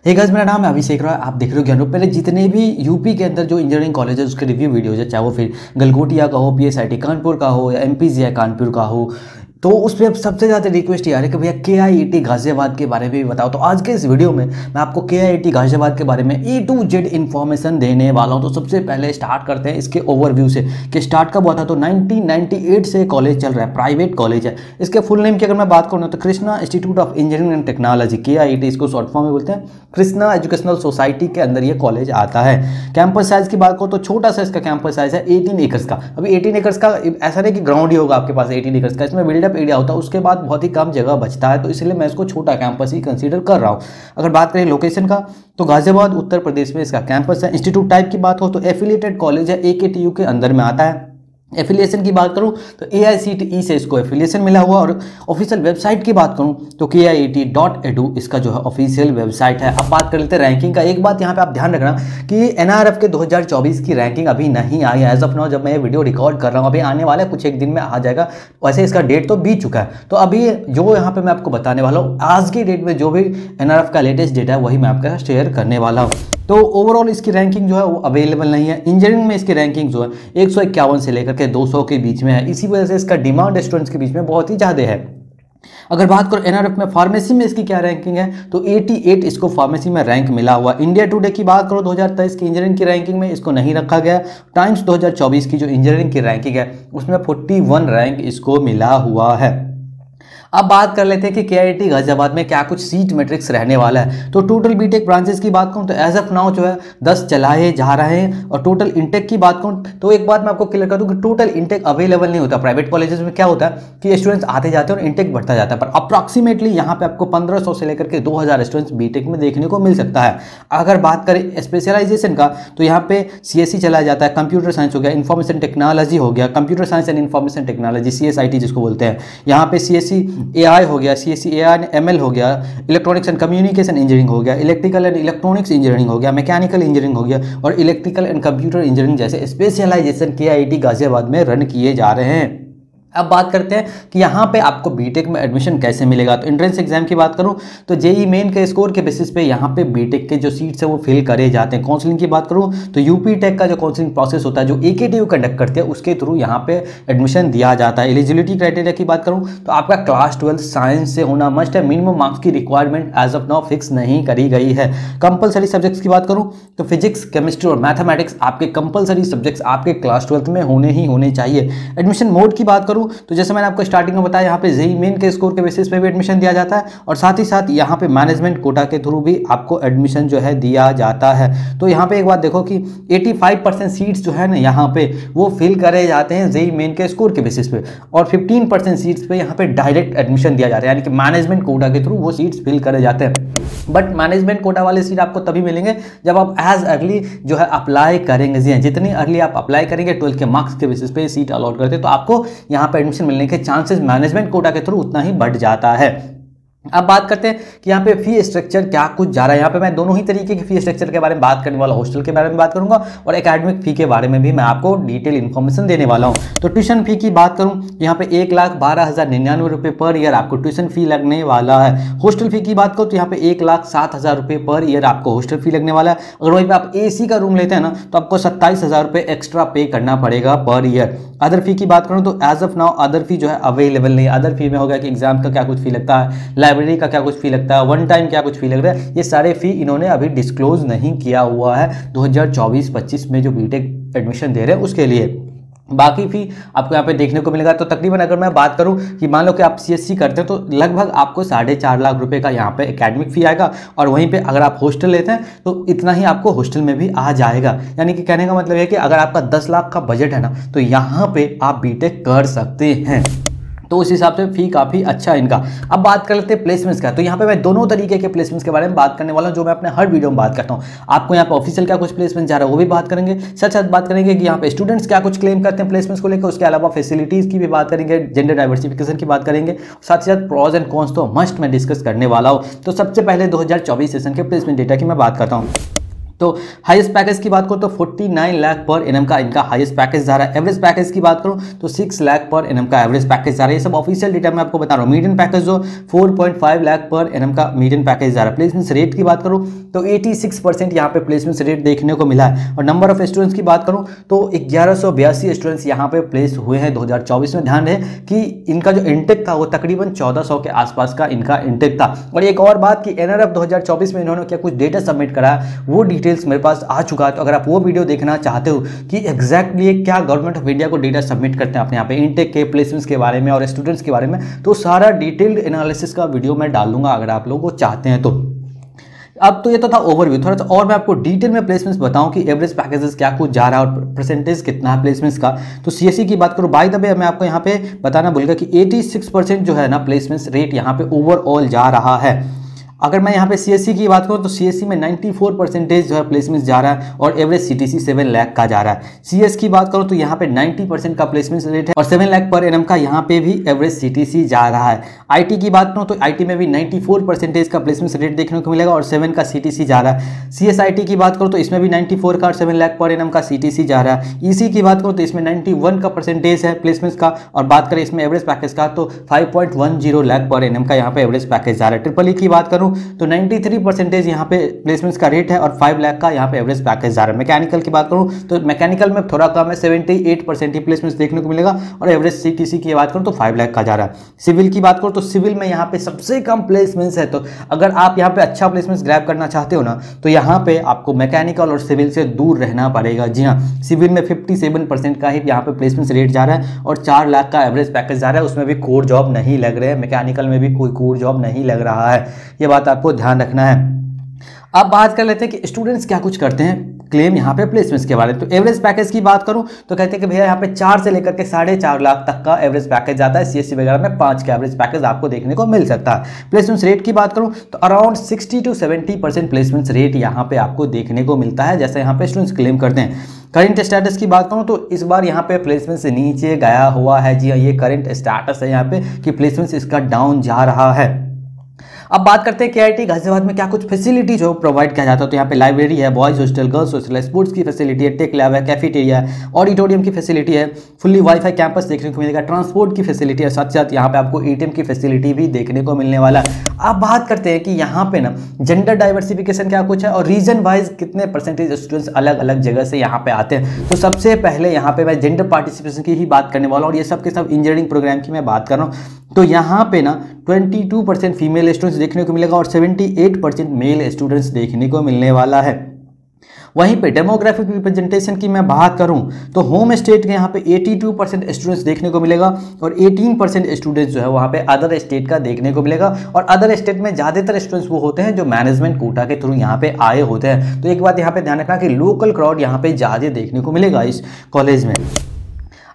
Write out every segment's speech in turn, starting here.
Hey guys, मेरा नाम है अभिषेक रॉय। आप देख रहे हो ज्ञानरूप। पहले जितने भी यूपी के अंदर जो इंजीनियरिंग कॉलेज है उसके रिव्यू वीडियोज है, चाहे वो फिर गलगोटिया का हो, पीएसआईटी कानपुर का हो या एमपीजीआई कानपुर का हो, तो उस पर सबसे ज़्यादा रिक्वेस्ट ये आ रही है कि भैया केआईआईटी गाजियाबाद के बारे में भी बताओ। तो आज के इस वीडियो में मैं आपको केआईआईटी गाजियाबाद के बारे में ए टू जेड इन्फॉर्मेशन देने वाला हूं। तो सबसे पहले स्टार्ट करते हैं इसके ओवरव्यू से कि स्टार्ट कब हुआ था। तो 1998 से कॉलेज चल रहा है, प्राइवेट कॉलेज है। इसके फुल नेम की अगर मैं बात करूँ तो Krishna institute of engineering and technology, KIIT इसको शॉर्ट फॉर्म में बोलते हैं। कृष्णा एजुकेशनल सोसाइटी के अंदर ये कॉलेज आता है। कैंपस साइज की बात करूँ तो छोटा सा इसका कैंपस साइज है 18 एकर्स का। अभी 18 एकर्स का ऐसा नहीं कि ग्राउंड ही होगा आपके पास 18 एकर्स का, इसमें बिल्डअप एरिया होता है, उसके बाद बहुत ही कम जगह बचता है, तो इसलिए मैं इसको छोटा कैंपस ही कंसीडर कर रहा हूँ। अगर बात करें लोकेशन का तो गाजियाबाद उत्तर प्रदेश में इसका कैंपस है। इंस्टीट्यूट टाइप की बात हो तो एफिलिएटेड कॉलेज है, एकेटीयू के अंदर में आता है। एफिलिएशन की बात करूं तो एआईसीटीई से इसको एफिलिएशन मिला हुआ। और ऑफिशियल वेबसाइट की बात करूं तो KIIT.edu इसका जो है ऑफिशियल वेबसाइट है। अब बात कर लेते हैं रैंकिंग का। एक बात यहां पे आप ध्यान रखना कि एनआरएफ के 2024 की रैंकिंग अभी नहीं आई है एज ऑफ नाउ। जब मैं ये वीडियो रिकॉर्ड कर रहा हूं, अभी आने वाला है, कुछ एक दिन में आ जाएगा। वैसे इसका डेट तो बीत चुका है। तो अभी जो यहाँ पे मैं आपको बताने वाला हूँ, आज की डेट में जो भी एनआरएफ का लेटेस्ट डेटा है वही मैं आपके साथ शेयर करने वाला हूँ। तो ओवरऑल इसकी रैंकिंग जो है वो अवेलेबल नहीं है। इंजीनियरिंग में इसकी रैंकिंग जो है 151 से लेकर के 200 के बीच में है। इसी वजह से इसका डिमांड स्टूडेंट्स के बीच में बहुत ही ज़्यादा है। अगर बात करो एनआरएफ में फार्मेसी में इसकी क्या रैंकिंग है तो 88 इसको फार्मेसी में रैंक मिला हुआ। इंडिया टुडे की बात करो 2023 की इंजीनियरिंग की रैंकिंग में इसको नहीं रखा गया। टाइम्स 2024 की जो इंजीनियरिंग की रैंकिंग है उसमें 41 रैंक इसको मिला हुआ है। अब बात कर लेते हैं कि केआईआईटी गाजियाबाद में क्या कुछ सीट मैट्रिक्स रहने वाला है। तो टोटल बीटेक ब्रांचेस की बात करूं तो एज ऑफ नाउ जो है 10 चलाए जा रहे हैं। और टोटल इंटेक की बात करूं तो एक बात मैं आपको क्लियर कर दूं कि टोटल इंटेक अवेलेबल नहीं होता। प्राइवेट कॉलेजेस में क्या होता है कि स्टूडेंट्स आते जाते हैं और इंटेक बढ़ता जाता है, पर अप्रॉक्सीमेटली यहाँ पे आपको 1500 से लेकर के 2000 स्टूडेंट्स बीटेक में देखने को मिल सकता है। अगर बात करें स्पेशलाइजेशन का तो यहाँ पे CSE चलाया जाता है, कंप्यूटर साइंस हो गया, इन्फॉर्मेशन टेक्नोलॉजी हो गया, computer science and information technology CSIT जिसको बोलते हैं। यहाँ पे CSE AI हो गया, CSE AI एंड ML हो गया, इलेक्ट्रॉनिक्स एंड कम्युनिकेशन इंजीनियरिंग हो गया, इलेक्ट्रिकल एंड इलेक्ट्रॉनिक्स इंजीनियरिंग हो गया, मैकेनिकल इंजीनियरिंग हो गया और इलेक्ट्रिकल एंड कंप्यूटर इंजीनियरिंग जैसे स्पेशलाइजेशन KIIT गाजियाबाद में रन किए जा रहे हैं। अब बात करते हैं कि यहाँ पे आपको बीटेक में एडमिशन कैसे मिलेगा। तो एंट्रेंस एग्जाम की बात करूँ तो जेईई मेन के स्कोर के बेसिस पे यहाँ पे बीटेक के जो सीट्स है वो फिल करे जाते हैं। काउंसलिंग की बात करूँ तो यूपी टेक का जो काउंसलिंग प्रोसेस होता है जो एकेटीयू कंडक्ट करते हैं उसके थ्रू यहाँ पे एडमिशन दिया जाता है। एलिजिबिलिटी क्राइटेरिया की बात करूँ तो आपका क्लास 12 साइंस से होना मस्ट है। मिनिमम मार्क्स की requirement as of now fix नहीं करी गई है। कंपलसरी सब्जेक्ट्स की बात करूँ तो फिजिक्स, केमिस्ट्री और मैथमेटिक्स आपके कंपलसरी सब्जेक्ट्स आपके क्लास 12 में होने ही होने चाहिए। एडमिशन मोड की बात करूँ तो जैसे मैंने आपको स्टार्टिंग में बताया यहाँ पे जेईई मेन के स्कोर के बेसिस पे भी एडमिशन दिया जाता है और साथ ही साथ यहाँ पे मैनेजमेंट कोटा के थ्रू भी आपको एडमिशन जो है दिया जाता है। तो यहाँ पे एक बात देखो कि 85% सीट्स जो है ना यहाँ पे वो फिल करे जाते हैं जेईई मेन के स्कोर के बेसिस पे और 15% सीट्स पे यहाँ पे डायरेक्ट एडमिशन दिया जाता है, यानी कि मैनेजमेंट कोटा के थ्रू वो सीट्स फिल करे जाते हैं। बट मैनेजमेंट कोटा वाले सीट आपको तभी मिलेंगे जब आप एज अर्ली जो है अप्लाई करेंगे। जी जितनी अर्ली आप अप्लाई करेंगे 12 के मार्क्स के बेसिस पे सीट अलॉट करते हैं तो आपको यहाँ पे एडमिशन मिलने के चांसेस मैनेजमेंट कोटा के थ्रू उतना ही बढ़ जाता है। अब बात करते हैं कि यहाँ पे फी स्ट्रक्चर क्या कुछ जा रहा है। यहाँ पे मैं दोनों ही तरीके के फी स्ट्रक्चर के बारे में बात करने वाला हूँ। हॉस्टल के बारे में बात करूंगा और एकेडमिक फी के बारे में भी मैं आपको डिटेल इन्फॉर्मेशन देने वाला हूँ। तो ट्यूशन फी की बात करूँ यहाँ पे 1,12,099 रुपये पर ईयर आपको ट्यूशन फी लगने वाला है। हॉस्टल फी की बात करूँ तो यहाँ पे 1,07,000 रुपये पर ईयर आपको हॉस्टल फी लगने वाला है। अगर वहीं पर आप AC का रूम लेते हैं ना तो आपको 27,000 रुपये एक्स्ट्रा पे करना पड़ेगा पर ईयर। अदर फी की बात करूँ तो एज ऑफ नाउ अदर फी जो है अवेलेबल नहीं है। अदर फी में होगा कि एग्जाम का क्या कुछ फी लगता है, लाइब्रेरी का क्या कुछ फी लगता है, वन टाइम क्या कुछ फी लग रहा है, ये सारे फी इन्होंने अभी डिस्क्लोज नहीं किया हुआ है 2024-25 में जो बीटेक एडमिशन दे रहे हैं उसके लिए। बाकी फी आपको यहाँ पे देखने को मिलेगा। तो तकरीबन अगर मैं बात करूँ कि मान लो कि आप CSC करते हैं तो लगभग आपको 4.5 लाख रुपए का यहाँ पे एकेडमिक फी आएगा और वहीं पे अगर आप हॉस्टल लेते हैं तो इतना ही आपको हॉस्टल में भी आ जाएगा। यानी कि कहने का मतलब है कि अगर आपका 10 लाख का बजट है ना तो यहाँ पे आप बीटेक कर सकते हैं। तो उस हिसाब से फी काफ़ी अच्छा है इनका। अब बात कर लेते हैं प्लेसमेंट्स का। तो यहाँ पे मैं दोनों तरीके के प्लेसमेंट्स के बारे में बात करने वाला हूँ जो मैं अपने हर वीडियो में बात करता हूँ। आपको यहाँ पे ऑफिशियल क्या कुछ प्लेसमेंट जा रहा है वो भी बात करेंगे, साथ साथ बात करेंगे कि यहाँ पे स्टूडेंट्स क्या कुछ क्लेम करते हैं प्लेसमेंट्स को लेकर। उसके अलावा फैसिलिटीज़ की भी बात करेंगे, जेंडर डाइवर्सिफिकेशन की बात करेंगे, साथ ही साथ प्रॉज एंड कॉन्स तो मस्ट मैं डिस्कस करने वाला हूँ। तो सबसे पहले 2024 सेशन के प्लेसमेंट डेटा की मैं बात करता हूँ। तो हाईएस्ट पैकेज की बात करूँ तो 49 लाख पर एनम का इनका हाईएस्ट पैकेज जा रहा है। एवरेज पैकेज की बात करूँ तो 6 लाख पर एनम का एवरेज पैकेज जा रहा है। ये सब ऑफिशियल डेटा मैं आपको बता रहा हूँ। मीडियन पैकेज जो 4.5 लाख पर एनम का मीडियन पैकेज जा रहा है। प्लेसमेंट रेट की बात करूँ तो 86% यहाँ पे प्लेसमेंट रेट देखने को मिला है। और नंबर ऑफ स्टूडेंट्स की बात करूँ तो 1182 स्टूडेंट्स यहाँ पे प्लेस हुए हैं 2024 में। ध्यान रहे कि इनका जो इंटेक था वो तकरीबन 1400 के आसपास का इनका इंटेक था। और एक और बात कि एनआरएफ 2024 में इन्होंने क्या कुछ डेटा सबमिट करा, वो डिटेल्स मेरे पास आ चुका है। तो अगर आप वो वीडियो देखना चाहते हो कि एग्जैक्टली क्या गवर्नमेंट ऑफ इंडिया को डेटा सबमिट करते हैं अपने यहाँ पे इंटेक के, प्लेसमेंट्स के बारे में और स्टूडेंट्स के बारे में, तो सारा डिटेल्ड एनालिसिस का वीडियो मैं डाल दूंगा अगर आप लोग वो चाहते हैं तो। अब तो ये तो था ओवरव्यू, थोड़ा सा और मैं आपको डिटेल में प्लेसमेंट्स बताऊं कि एवरेज पैकेजेस क्या कुछ जा रहा है और परसेंटेज कितना है प्लेसमेंट्स का। तो सीएससी की बात करूं, बाय द वे मैं आपको यहाँ पे बताना भूल गया कि 86% जो है ना प्लेसमेंट्स रेट यहाँ पे ओवरऑल जा रहा है। अगर मैं यहाँ पे सीएससी की बात करूँ तो सीएससी में 94% जो है प्लेसमेंट जा रहा है और एवरेज सीटीसी 7 लाख का जा रहा है। सीएस की बात करूँ तो यहाँ पे 90% का प्लेसमेंट रेट है और 7 लाख पर एनम का यहाँ पे भी एवरेज सीटीसी जा रहा है। आईटी की बात करूँ तो आईटी में भी 94% का प्लेसमेंट रेट देखने को मिलेगा और 7 का सीटीसी जा रहा है। सीएसआईटी की बात करूँ तो इसमें भी 94 का और 7 लाख पर एनम का सीटीसी जा रहा है। ईसी की बात करूँ तो इसमें 91 का परसेंटेज है प्लेसमेंट्स का और बात करें इसमें एवरेज पैकेज का तो 5.10 लाख पर एनम का यहाँ पे एवरेज पैकेज जा रहा है। ट्रिपल ई की बात करूँ तो 93% यहाँ पे प्लेसमेंट्स का रेट है और 5 लाख का यहाँ पे एवरेज पैकेज जा रहा है। मैकेनिकल की बात करूँ तो मैकेनिकल में थोड़ा कम है, 78% ही प्लेसमेंट्स देखने को मिलेगा और एवरेज सीटीसी की बात करूँ तो 5 लाख का जा रहा है। सिविल की बात करूँ तो सिविल में यहाँ पे सबसे कम प्लेसमेंट्स है। तो अगर आप यहाँ पे अच्छा प्लेसमेंट्स ग्रैब करना चाहते हो ना तो यहाँ पे आपको मैकेनिकल और सिविल से दूर रहना पड़ेगा। जी हाँ, सिविल में 57% का ही यहाँ पे प्लेसमेंट्स रेट जा रहा है और 4 लाख का एवरेज पैकेज जा रहा है। उसमें भी कोर जॉब नहीं लग रहे हैं, मैकेनिकल में भी कोई कोर जॉब नहीं लग रहा है, ये बात आपको ध्यान रखना है। अब बात कर लेते हैं कि स्टूडेंट्स क्या कुछ करते हैं क्लेम यहाँ पे प्लेसमेंट्स के बारे में। तो एवरेज पैकेज की बात करूँ तो कहते हैं कि भैया यहाँ पे 4 से लेकर के 4.5 लाख तक का एवरेज पैकेज आता है। सीएससी वगैरह में 5 का एवरेज पैकेज आपको देखने को मिल सकता है। प्लेसमेंट्स रेट की बात करूँ तो अराउंड 60 to 70% प्लेसमेंट्स रेट यहाँ पे आपको देखने को मिलता है, जैसे यहाँ पे स्टूडेंट्स क्लेम करते हैं। करंट स्टेटस की बात करूँ तो इस बार यहाँ पे प्लेसमेंट से नीचे गया हुआ है। जी हाँ, ये करंट स्टेटस है यहाँ पे कि प्लेसमेंट्स इसका डाउन जा रहा है। अब बात करते हैं केआईटी गाजियाबाद में क्या कुछ फैसिलिटी जो प्रोवाइड किया जाता है। तो यहाँ पे लाइब्रेरी है, boys hostel, girls hostel, sports की फैसिलिटी है, टेक लैब है, कैफेटेरिया है, ऑडिटोरियम की फैसिलिटी है, फुल्ली वाईफाई कैंपस देखने को मिलेगा, ट्रांसपोर्ट की फैसिलिटी है, साथ साथ यहाँ पे आपको एटीएम की फैसिलिटी भी देखने को मिलने वाला है। अब बात करते हैं कि यहाँ पे ना जेंडर डाइवर्सिफिकेशन क्या कुछ है और रीजन वाइज कितने परसेंटेज स्टूडेंट्स अलग अलग जगह से यहाँ पे आते हैं। तो सबसे पहले यहाँ पे मैं जेंडर पार्टिसिपेशन की ही बात करने वाला हूँ और ये सब के सब इंजीनियरिंग प्रोग्राम की मैं बात कर रहा हूँ। तो यहाँ पे ना 22% फीमेल स्टूडेंट्स देखने को मिलेगा और 78% मेल स्टूडेंट्स देखने को मिलने वाला है। वहीं पे डेमोग्राफिक रिप्रेजेंटेशन की मैं बात करूं तो होम स्टेट के यहाँ पे 82% स्टूडेंट्स देखने को मिलेगा और 18% स्टूडेंट्स जो है वहाँ पे अदर स्टेट का देखने को मिलेगा। और अदर स्टेट में ज़्यादातर स्टूडेंट्स वो होते हैं जो मैनेजमेंट कोटा के थ्रू यहाँ पे आए होते हैं। तो एक बात यहाँ पे ध्यान रखना कि लोकल क्राउड यहाँ पे ज़्यादा देखने को मिलेगा इस कॉलेज में।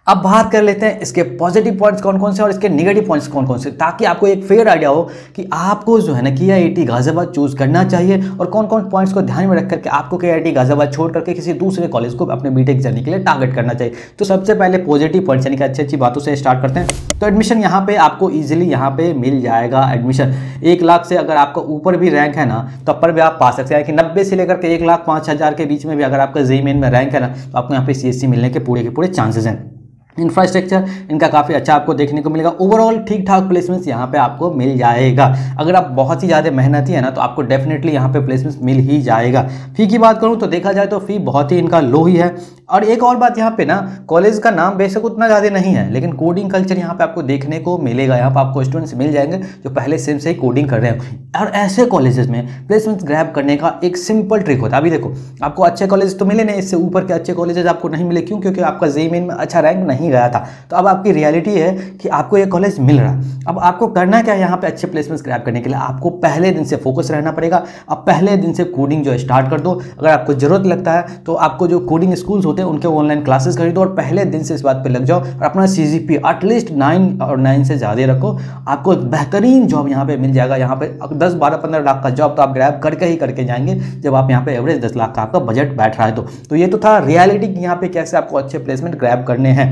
अब बात कर लेते हैं इसके पॉजिटिव पॉइंट्स कौन कौन से और इसके नेगेटिव पॉइंट्स कौन कौन से, ताकि आपको एक फेयर आइडिया हो कि आपको जो है ना केआईटी गाजियाबाद चूज करना चाहिए और कौन कौन पॉइंट्स को ध्यान में रख करके आपको केआईटी गाजियाबाद छोड़ करके किसी दूसरे कॉलेज को अपने बीटेक जर्नी के लिए टारगेट करना चाहिए। तो सबसे पहले पॉजिटिव पॉइंट्स यानी कि अच्छी अच्छी बातों से स्टार्ट करते हैं। तो एडमिशन यहाँ पे आपको ईजिली यहाँ पे मिल जाएगा एडमिशन। 1 लाख से अगर आपका ऊपर भी रैंक है ना तब पर भी आप पा सकते हैं कि 90 से लेकर के 1,05,000 के बीच में भी अगर आपका जेईई मेन में रैंक है ना तो आपको यहाँ पे सीएससी मिलने के पूरे चांसेस हैं। इंफ्रास्ट्रक्चर इनका काफ़ी अच्छा आपको देखने को मिलेगा। ओवरऑल ठीक ठाक प्लेसमेंट्स यहाँ पे आपको मिल जाएगा। अगर आप बहुत ही ज़्यादा मेहनती है ना तो आपको डेफिनेटली यहाँ पे प्लेसमेंट्स मिल ही जाएगा। फ़ी की बात करूँ तो देखा जाए तो फ़ी बहुत ही इनका लो ही है। और एक और बात यहाँ पे ना, कॉलेज का नाम बेशक उतना ज़्यादा नहीं है लेकिन कोडिंग कल्चर यहाँ पे आपको देखने को मिलेगा। यहाँ पे आपको स्टूडेंट्स मिल जाएंगे जो पहले सेम से ही कोडिंग कर रहे हैं। और ऐसे कॉलेजेस में प्लेसमेंट्स ग्रैब करने का एक सिंपल ट्रिक होता है। अभी देखो आपको अच्छे कॉलेज तो मिले नहीं, इससे ऊपर के अच्छे कॉलेजेस आपको नहीं मिले। क्यों? क्योंकि आपका जेईई मेन में अच्छा रैंक नहीं गया था। तो अब आपकी रियलिटी है कि आपको ये कॉलेज मिल रहा है। अब आपको करना क्या है यहाँ पे अच्छे प्लेसमेंट्स ग्रैब करने के लिए? आपको पहले दिन से फोकस रहना पड़ेगा। अब पहले दिन से कोडिंग जो है स्टार्ट कर दो। अगर आपको जरूरत लगता है तो आपको जो कोडिंग स्कूल्स होते हैं उनके ऑनलाइन क्लासेस खरीदो और पहले दिन से इस बात पे लग जाओ और अपना सीजीपी एटलीस्ट 9 और 9 से ज़्यादा रखो। आपको बेहतरीन जॉब यहाँ पे मिल जाएगा। यहाँ पे 10, 12, 15 लाख का जॉब तो आप ग्रैब करके जाएंगे जब आप यहाँ पे एवरेज 10 लाख का आपका बजट बैठ रहा है। तो ये तो था रियलिटी कि यहाँ पे कैसे आपको अच्छे प्लेसमेंट ग्रैब करने हैं।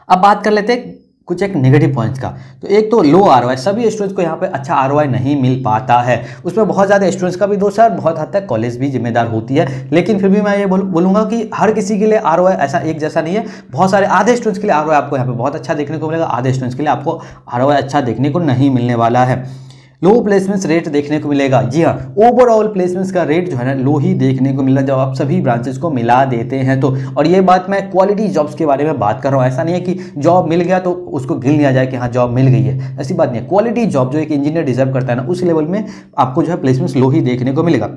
अब बात कर लेते हैं कुछ एक नेगेटिव पॉइंट्स का। तो एक तो लो आरओआई, सभी स्टूडेंट्स को यहाँ पे अच्छा आरओआई नहीं मिल पाता है। उसमें बहुत ज़्यादा स्टूडेंट्स का भी दोष है, बहुत हद तक कॉलेज भी जिम्मेदार होती है। लेकिन फिर भी मैं ये बोलूँगा कि हर किसी के लिए आरओआई ऐसा एक जैसा नहीं है। बहुत सारे आधे स्टूडेंट्स के लिए आरओआई आपको यहाँ पे बहुत अच्छा देखने को मिलेगा, आधे स्टूडेंट्स के लिए आपको आरओआई अच्छा देखने को नहीं मिलने वाला है। लो प्लेसमेंट्स रेट देखने को मिलेगा। जी हाँ, ओवरऑल प्लेसमेंट्स का रेट जो है ना लो ही देखने को मिला जब आप सभी ब्रांचेस को मिला देते हैं तो। और ये बात मैं क्वालिटी जॉब्स के बारे में बात कर रहा हूँ, ऐसा नहीं है कि जॉब मिल गया तो उसको गिल लिया जाए कि हाँ जॉब मिल गई है, ऐसी बात नहीं है। क्वालिटी जॉब जो एक इंजीनियर डिजर्व करता है ना, उस लेवल में आपको जो है प्लेसमेंट्स लो ही देखने को मिलेगा।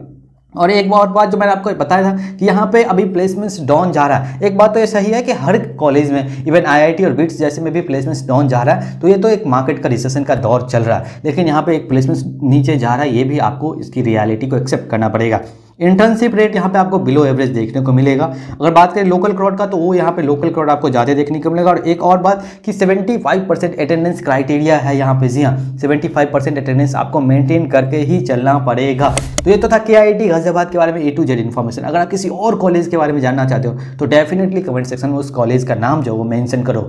और एक और बात जो मैंने आपको बताया था कि यहाँ पे अभी प्लेसमेंट्स डाउन जा रहा है। एक बात तो ये सही है कि हर कॉलेज में, इवन आईआईटी और बिट्स जैसे में भी प्लेसमेंट्स डाउन जा रहा है। तो ये तो एक मार्केट का रिसेशन का दौर चल रहा है, लेकिन यहाँ पे एक प्लेसमेंट्स नीचे जा रहा है, ये भी आपको इसकी रियलिटी को एक्सेप्ट करना पड़ेगा। इंटर्नशिप रेट यहाँ पे आपको बिलो एवरेज देखने को मिलेगा। अगर बात करें लोकल क्राउड का, तो वो यहाँ पे लोकल क्राउड आपको ज़्यादा देखने को मिलेगा। और एक और बात कि 75% अटेंडेंस क्राइटेरिया है यहाँ पे। जी हाँ, 75% अटेंडेंस आपको मेंटेन करके ही चलना पड़ेगा। तो ये तो था KIIT गाजियाबाद के बारे में A to Z इन्फॉर्मेशन। अगर आप किसी और कॉलेज के बारे में जानना चाहते हो तो डेफिनेटली कमेंट सेक्शन में उस कॉलेज का नाम जो वो मेंशन करो।